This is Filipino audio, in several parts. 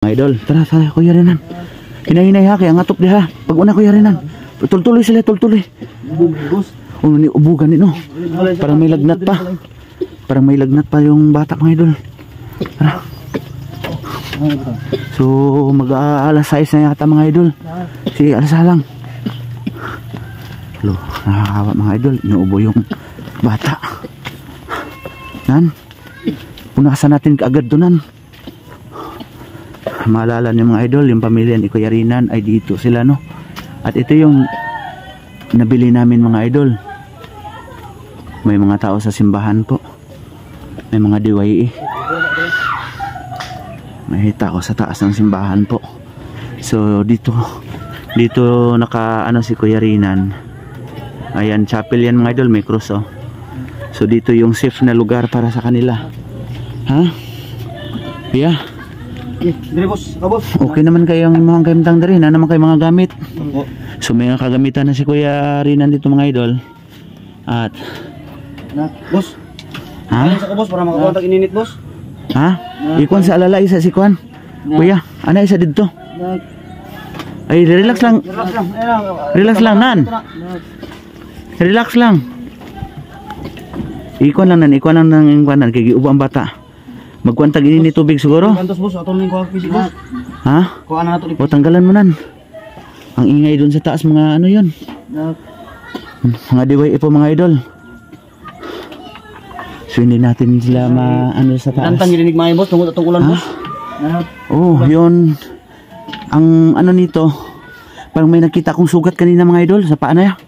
Mga idol, tara, Kuya Renan. Hinay-hinay ha, kaya ngatop di ha. Pag una Kuya Renan, tultuloy sila, tultuloy. Ni ubugan no. Parang may lagnat pa. Parang may lagnat pa yung bata mga idol. Tara. So, mag-alas 6 na yata mga idol. Sige, alas lang. Lo, nakakawa mga idol. Inuubo yung bata. Nan, punasan natin kaagad doon. Maalala niyo mga idol, yung pamilya ni Kuya Renan ay dito sila no. At ito yung nabili namin mga idol. May mga tao sa simbahan po. May mga diwai May tao sa taas ng simbahan po. So dito naka ano si Kuya Renan. Ayan, chapel yan mga idol, may cross oh. So dito yung safe na lugar para sa kanila. Ha? Yeah. Okay naman kayong mga kaimtang dari na naman kayo mga gamit. So may kagamitan na si Kuya Renan dito mga idol. At boss, ha? Ano sa boss para makakontakt ininit boss? Ha? Ikuan sa alala isa si Kuan. Kuya, ana isa dito. Ay relax lang. Relax lang nan. Relax lang. Ikuan lang ng kuanan kay giubo ang bata. Magkwantag ini ni tubig siguro. Kantos boss, atol ning kuha fisik boss. Ha? Kuha na nato ni. O tanggalan mo nan. Ang ingay doon sa taas mga ano 'yon. Mga diway po mga idol. So hindi natin sila ano sa taas. Tantang gininig mga boss, tungod atong ulan boss. Oh, 'yon. Ang ano nito, parang may nakita kong sugat kanina mga idol sa paa na ya.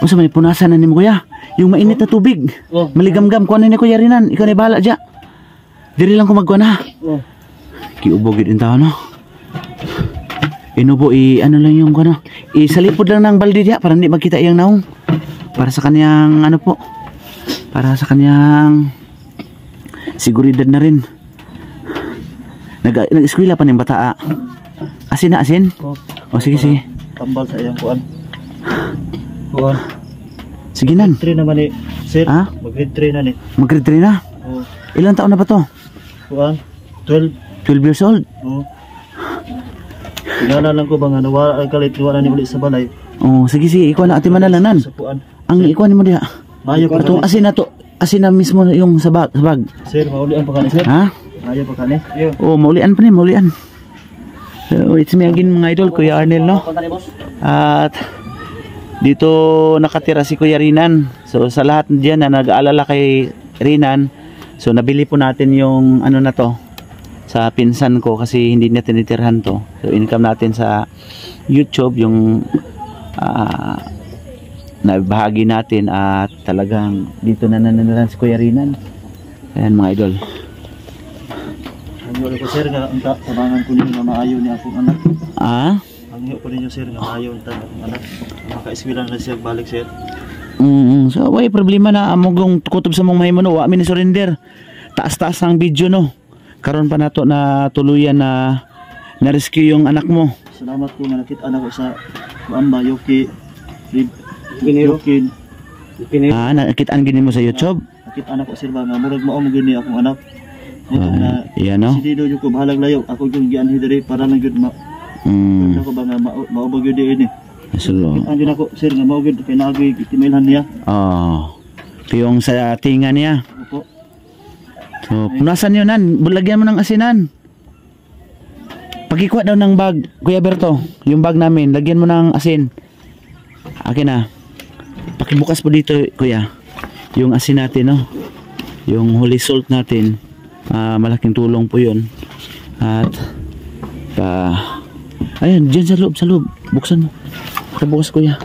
O sa may punasan na ni mo kuya. Yung mainit na tubig. Maligamgam ko ni Kuya Renan. Ikaw na bahala dyan. Diri lang ko magkuha na. Kiubog din tao no. Inubo ano lang yung ano. Isalipod lang ng balde diya para hindi magkita iyang naong. Para sa kanyang ano po. Para sa kanyang seguridad na rin. Nag-eskwela pa ng bata. Asin na asin? O sige sige. Tambal sa iyang kuan. Kuan. Sige nan. Mag-grade 3 naman ni sir. Ha? Mag-grade 3 na ni. Mag-grade 3 na? Oo. Ilang taon na ba to? Kuan. 12. 12 years old? Oo. Tingala lang ko ba nga nawala ang kalit, wala ni uli sa balay. Oh, sige sige, ikaw na ati manalanan. Sa kuan. Ang ikaw ni mo diha. Mayo pa Atong asin na to. Asin na mismo yung sa bag. Sir, maulian pa kani sir. Ha? Mayo pa kani. Oh, maulian pa ni, maulian. So, it's me again mga idol, Kuya Arnel no. At dito nakatira si Kuya Renan. So sa lahat diyan na nag-aalala kay Renan, so nabili po natin yung ano na to sa pinsan ko kasi hindi natin tinitirhan to. So income natin sa YouTube yung nabahagi natin at talagang dito na nananalan si Kuya Renan. Ayan mga idol. Ang ko sir nga ang tabangan ko ninyo na maayo ni akong anak. Ah? Ang hiyo ko ninyo sir nga maayo ang akong anak. Maka-eskwela na siya balik sir. So way problema na among kutob sa mong mahimo wa mi ni surrender. Taas-taas ang video no. Karon pa nato na tuluyan na rescue yung anak mo. Salamat po nga nakita na ko sa Kuamba Yoki Yoki. Nakitaan gini mo sa YouTube? Nakita na ko sir ba nga murag mao mo gini akong anak. Iya no. Si Dido yung ko bahalang layo. Ako yung gianhi diri para lang gyud ako ba nga maubag yun din eh. So, andun ako sir nga maugid kay naagay itimilhan niya. Yung sa tinga niya. Opo. So punasan yun nan, bulagyan mo ng asinan. Pagikuha daw ng bag, Kuya Berto, yung bag namin, lagyan mo ng asin. Akin na. Pakibukas po dito Kuya. Yung asin natin no. Yung holy salt natin. Malaking tulong po yun. At ayan, dyan sa loob. Buksan mo. Pakibukas Kuya.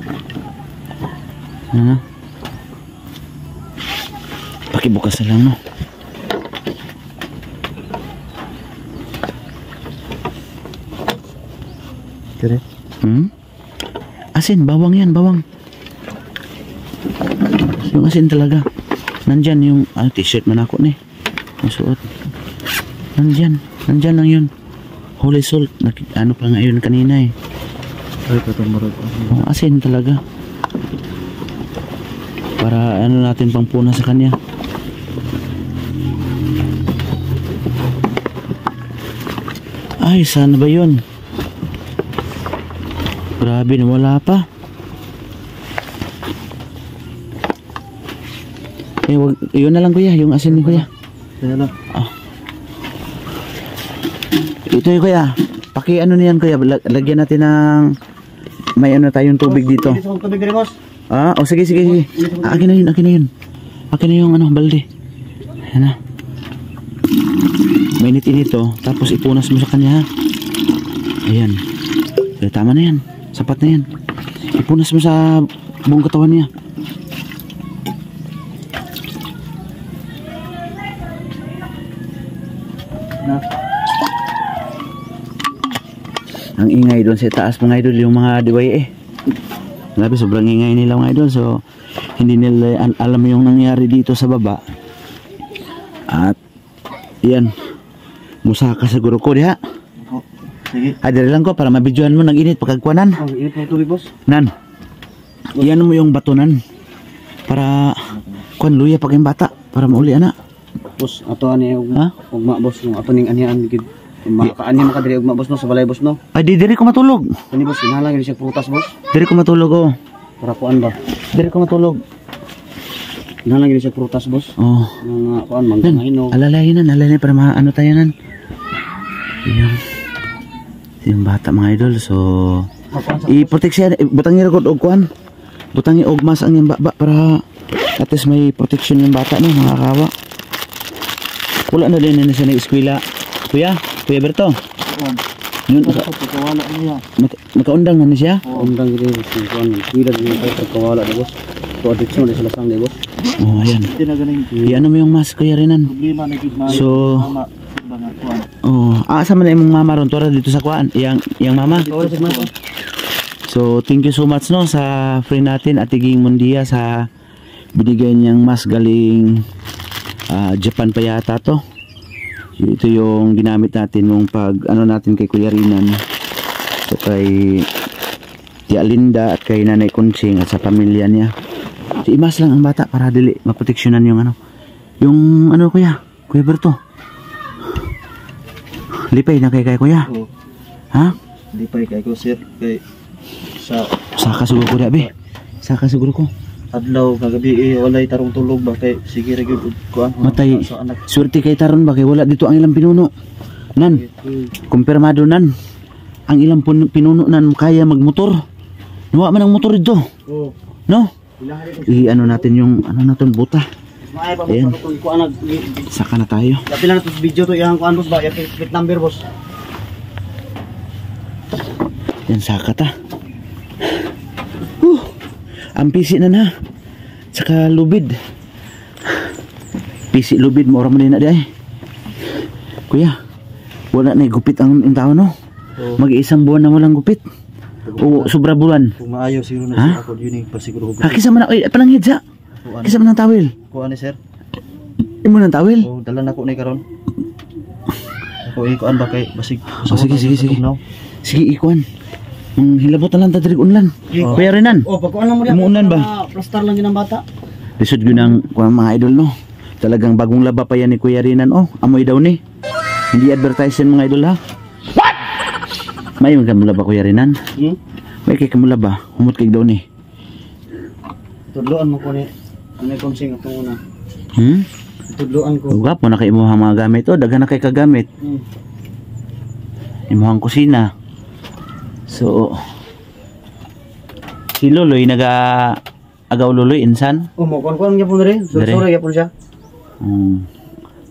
Pakibukas na lang no. Dire. Asin, bawang yan, bawang. Yung asin talaga. Nandyan yung t-shirt man ako ni. Masuot. Nandyan lang yun. Holy salt. Ano pa nga yun kanina eh. Ay, katambarag. Asin talaga. Para ano natin pangpuna sa kanya. Ay, saan ba yun? Grabe, nawala pa. Yun na lang kuya, yung asin ni kuya. Kaya lang. Ito yung kuya. Paki ano niyan kuya, lagyan natin ng may ano tayong tubig dito. Ilis akong tubig rin, boss. Sige. Akin na yun. Akin na yung ano, balde. Ayan na. Mainit-init to, tapos ipunas mo sa kanya ha. Ayan. Tama na yan. Sapat na yan. Ipunas mo sa buong katawan niya. Ang ingay doon sa taas mga idol, yung mga diway Grabe, sobrang ingay nila mga idol. So, hindi nila alam yung nangyari dito sa baba. At, yan. Musaka siguro ko diha. Sige. Dali lang ko para mabidyohan mo nag-init pagkagkuanan. Init na yung tubig, boss. Nan. Iyan mo yung batunan. Para, kuan luya pag yung bata. Para mauli ana. Boss, ato ani Ha? ugma, boss. Yung ato ning anihan gid. Makaani makadiri ugma, boss, no, sa balay, boss, no. Ay, di ko matulog. Kani, boss, inalang gid siya prutas, boss. Diri ko matulog oh. Para kuan ba? Diri ko matulog. Inalang gid siya prutas, boss. Oh. Mga kuan mangga hinog. Alalayan para maano tayo nan. Yung bata mga idol. So, i-protect siya. Butangi record og kuan. Butangi og mas ang yung baba para at least may protection yung bata no, mga kawa. Wala na din na siya ng eskwela. Kuya Berto. Yun, Kawala niya. nakaundang na siya. Undang gid kuan. Kuila din kay kawala, boss. To addiction sa lasang, boss. Oh, ayan. Tinagaling Iano mo yung mas kuya Rinan. problema na gid man. So, Banga kuan. oh, asa man na imong mama ron tora dito sa kuan. Yang mama. So, thank you so much no sa friend natin Atiging Mundia sa binigay niyang mas galing Japan pa yata to. Ito yung ginamit natin nung pag ano natin kay Kuya Rinan. So, kay Tia Linda at kay Nanay Kunching at sa pamilya niya. So, imas lang ang bata para dili maproteksyonan yung ano. Yung ano Kuya Berto. Lipay na kay Kuya. Oo. Ha? Lipay kay ko, sir. Kay Saka siguro ko dabi. Saka siguro ko. adlaw kagabi walay tarong tulog ba kay sige ra gyud kuan Matay. sa anak. Swerte kay taron ba kay wala dito ang ilang pinuno. Nan. Kumpirmado nan. Ang ilang pinuno nan kaya magmotor. Nawa man ang motor dito. Oo. No? I-ano natin yung ano natin buta. Maay pa Ayan. mo kuan nag Saka na tayo. Dapil na to video to iyang kuan boss ba ya plate number boss. Yan saka ta. Ang pisi na. Saka lubid. Pisi lubid mo ora man din na di ay. Kuya, wala na gupit ang tao no. Mag-iisang buwan na walang gupit. O sobra buwan. Kung maayo siguro na Ha? siya ako yun pasiguro ko. Kisa man ay pananghid sa. Kisa man ang tawel. Kuan ni sir. Imo nang tawel. Oh, dala na ko ni karon. Ako kuan ba kay basig. Sige. Now. Sige ikuan. Hilabot na lang ta diri unlan. Oh. Kuya Rinan. Oh, pag kuan lang mo diha. Umuunan ba? Plaster lang ginang bata. Lisod yun ang kuang mga idol no. Talagang bagong laba pa yan ni Kuya Rinan. Oh, amoy daw ni. Hindi advertising mga idol ha. What? May mga laba Kuya Rinan. May kay kamulaba. Humot kay daw ni. Tudloan mo ko ni. Ano kung sing ato una. Tudloan ko. Uga po na kay imuhang mga gamit. Oh, daghan na kay kagamit. Imuhang kusina. So, si Loloy agaw Loloy insan. Oh, mo kuan gyapon rin. Dire. Sure gyapon siya.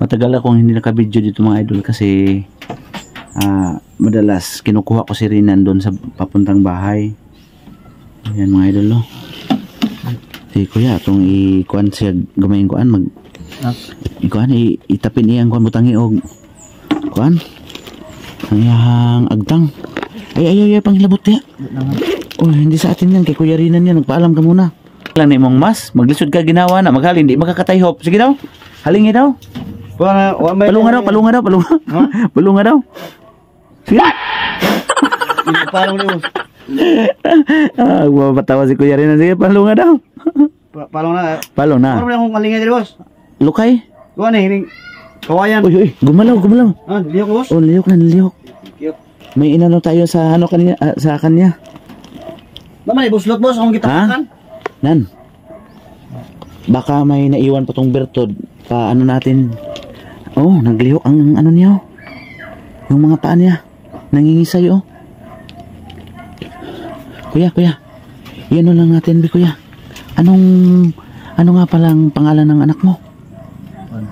Matagal akong hindi nakabidyo dito mga idol kasi madalas kinukuha ko si Rinan doon sa papuntang bahay. Ayan mga idol no. Si kuya itong ikuan siya gumayin kuan ikuan itapin iyang kuan butangi og kuan ang iyang agtang. Ay panghilabot ya. Oh, hindi sa atin yan kay Kuya Rinan yan. Nagpaalam ka muna. Lang na imong mas, maglisod ka ginawa na maghali hindi makakatayhop. Sige daw. Halingi daw. Palunga daw. Palunga daw. Sige. Palong niyo. Mapatawa si Kuya Rinan. Sige, palunga daw. Palong na. Palong na. Ano akong kalingay diri boss? Lukay. Kuan ni kawayan. Uy, gumalaw. Ah, liyo ko boss. Oh, liyok na, liyok. Thank you. May inano tayo sa ano kanina, sa kanya. Naman, ibuslot boss, akong kita Ha? kan. Nan. Baka may naiwan pa tong Bertod. Pa ano natin. Oh, nagliho ang ano niya. Oh. Yung mga paa niya. Nangingisay oh. Kuya. Iyan lang natin, bi kuya. Ano nga palang pangalan ng anak mo? Ano?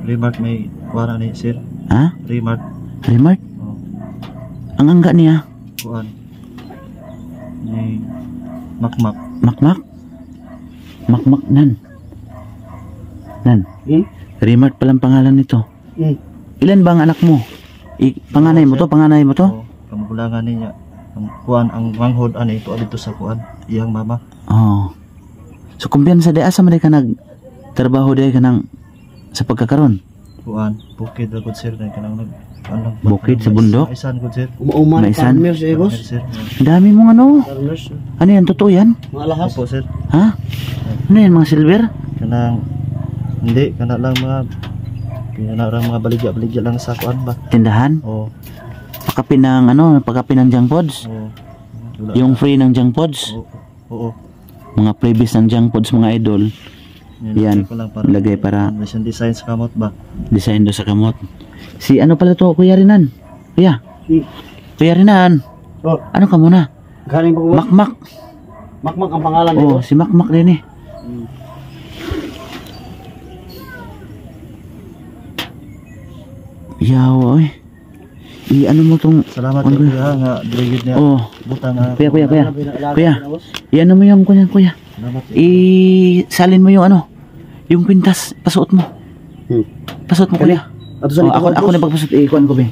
Remark may wala ni sir. Ha? Remark. Remark? Oh, Ang angga niya. kuan. Ni makmak. Makmak? Makmak nan. Remark palang pangalan nito. Ilan ba ang anak mo? Panganay mo to? Panganay mo to? Oh, kamukulangan niya. Ang kuan ang manghod ani ito dito sa kuan. Iyang mama. Oh. So kumpiyansa di asa man ka nagtrabaho di ka nang sa pagkakaroon? Kuan bukid ra gud sir na kanang nag ano, Bukid sa bundok? Isan gud sir. Umauman, Maisan? farmers eh boss. Sir. Ang dami mong ano? Farmers. Ano yan? Totoo yan? Mga lahas. Opo sir. Ha? Ano yan? Mga silver? Kanang hindi kana lang mga baligya lang sa kuan ba. Tindahan? Oh. Pakapin ng ano? Pakapin ng junk pods? Oh. Yung free ng junk pods? Oo. Mga freebies ng junk pods mga idol. Yan. Ko lang Lagay para mission design sa kamot ba. design do sa kamot. Si ano pala to? Kuya Rinan? Kuya? Kuya Rinan? Oh, Ano ka muna? galing po boss. Makmak? Makmak ang pangalan ni Oh, boss. si Makmak din eh. Yawa eh. I-ano mo tong... Salamat Ano? kay kuya nga drigid niya. Oh, Butang nga. kuya. Pinakalaga Kuya. na, boss. I-ano mo yung kuya. Salamat. I-salin mo yung ano. Yung kwintas. Pasuot mo. Pasuot mo kuya. Ato sa Oh, likod, ako boss. na pagpasuot. Kuhan ko be.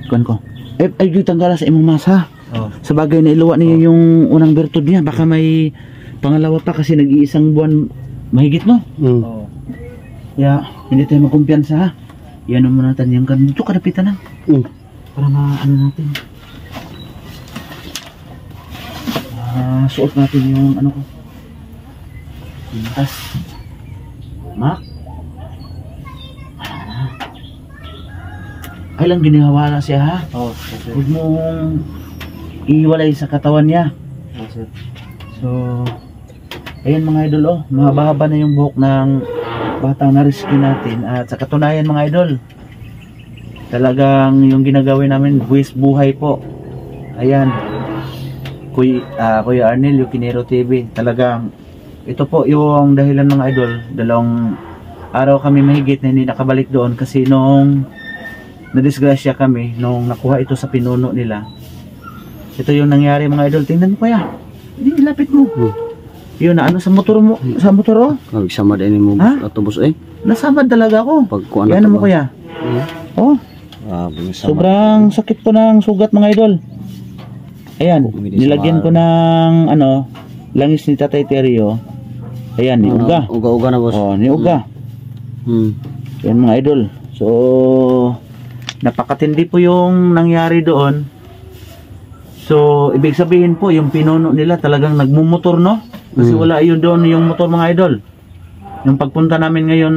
Kuhan ko. Ay, yung tanggala sa imong masa. Oh. Sa bagay na iluwa niya yung unang bertod niya. Baka may pangalawa pa kasi nag-iisang buwan mahigit no. Oh. Kaya hindi tayo magkumpiyansa ha. Yan mo natin yung ganito kadapitan na. Para ano natin. Suot natin yung ano ko. Pintas. Mak. Kailang ginihawala siya ha. Oh, sir. Huwag mong iwalay sa katawan niya. Oh, sir. So, ayan mga idol oh, mahaba-haba na yung buhok ng batang na-rescue natin. At sa katunayan mga idol, talagang yung ginagawin namin, buwis buhay po. Ayan, Kuya Arnel, Yukinero TV. Talagang, ito po yung dahilan mga idol. 2 araw kami mahigit na hindi nakabalik doon kasi nung nadisgrasya kami, nung nakuha ito sa pinuno nila. Ito yung nangyari mga idol. Tingnan mo kuya. Hindi, lapit mo. Yun na, ano sa motor mo? Sa motor oh? Nagsama din mo Ha? atubos eh. Nasabad talaga ako. Pag kuan Yan mo kuya. Oh, sobrang sakit ko ng sugat mga idol. Ayan, nilagyan ko ng ano, langis ni Tatay Terio. Ayan, ni Uga. Uga-uga na boss. Oh, ni Uga. Yan mga idol. So, napakatindi po yung nangyari doon. So, ibig sabihin po, yung pinuno nila talagang nagmumotor, no? Kasi wala yun doon yung motor mga idol. Yung pagpunta namin ngayon,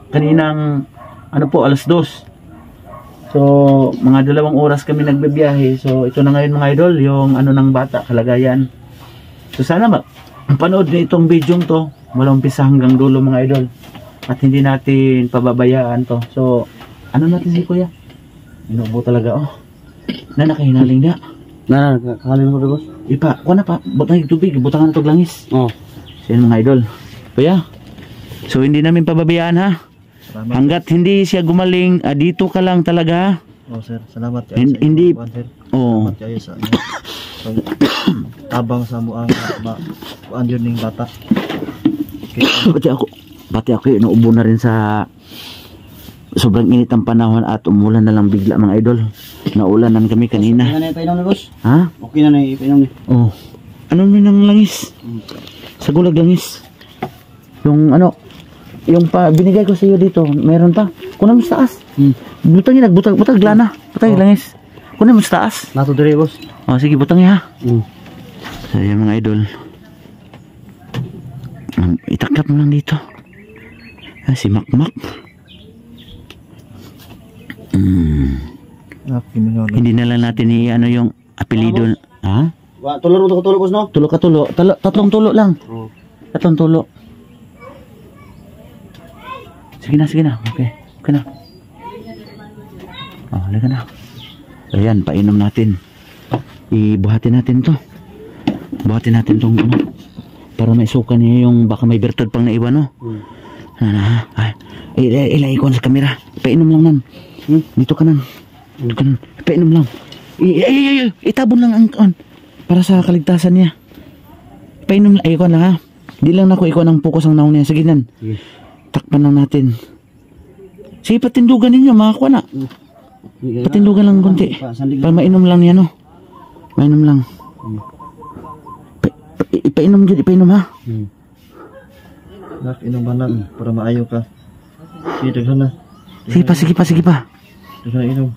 kaninang, ano po, 2:00. So, mga 2 oras kami nagbibiyahe. So, ito na ngayon mga idol, yung ano ng bata, kalagayan. So, sana panood niyo itong video to, mula umpisa hanggang dulo mga idol. At hindi natin pababayaan to. So, ano natin si kuya? Inubo talaga, oh. Na nakahinaling na. Kakalin mo rin boss. Ipa, kuha na pa, butang yung tubig, butangan na itong langis. Oh. So, yun mga idol. Kuya, so hindi namin pababayaan ha. Salamat. Hanggat hindi siya gumaling, dito ka lang talaga ha. Oh, sir. Salamat kayo sa Hindi, kuan, sir. oh. Salamat kayo sa tabang sa muang kuan yun ning bata. Pati ako yun, naubo na rin sa sobrang init ang panahon at umulan na lang bigla mga idol. Naulanan kami kanina. Okay na ipainom ni boss. Ha? Okay na ipainom ni. Oh. Ano mo ng langis? Sa gulag langis. Yung ano, yung binigay ko sa iyo dito, meron pa. Kunin mo sa taas. Butang yun, butang lana. Butang yung langis. Kunin mo sa taas. Nato dire boss. Oh, sige, butang niya ha. So, yan mga idol. Itaklap mo lang dito. Si Makmak. Hindi na lang natin ano yung apelido. Ha? Wa, tulo ro ko tulo, boss, no? Tulo ka tulo. Tatlong tulo lang. Tatlong tulo. Sige na. Okay na. Halika na. Ayan, painom natin. Ibuhatin natin to. Buhatin natin tong ano. Para maisukan niya yung baka may bertod pang naiwan, no? Ilay ko sa kamera. Painom lang nan. Dito ka nan. Painom lang. Itabon lang ang para sa kaligtasan niya. Painom lang. Ayoko na ha. Di lang ako ikaw ng focus ang naong niya. Sige nan. Takpan lang natin. Sige, patindugan ninyo. Makakuha na. Patindugan lang konti. Para mainom lang niya, no? Mainom lang. Ipainom ha. Nak, inom ba na para maayo ka. Sige, daghan na. Sige pa. Daghan na inom.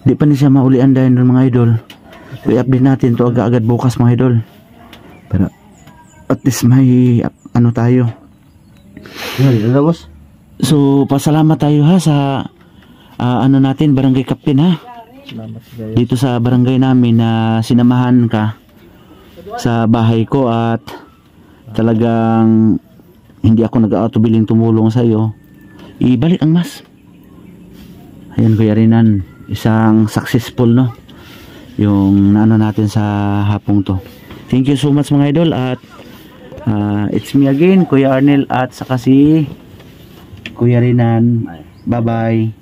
Di pa niya maulian dahil ng mga idol. I-update natin to agad bukas mga idol. Pero at least may ano tayo. Ano, boss? So pasalamat tayo ha sa ano natin, barangay captain ha. Salamat kayo. Dito sa barangay namin na sinamahan ka sa bahay ko at talagang hindi ako nag-autobiling tumulong sa iyo. Ibalik ang mas. Ayan Kuya Rinan, isang successful no yung naano natin sa hapong to. Thank you so much mga idol at it's me again, Kuya Arnel at saka si Kuya Rinan. Bye bye.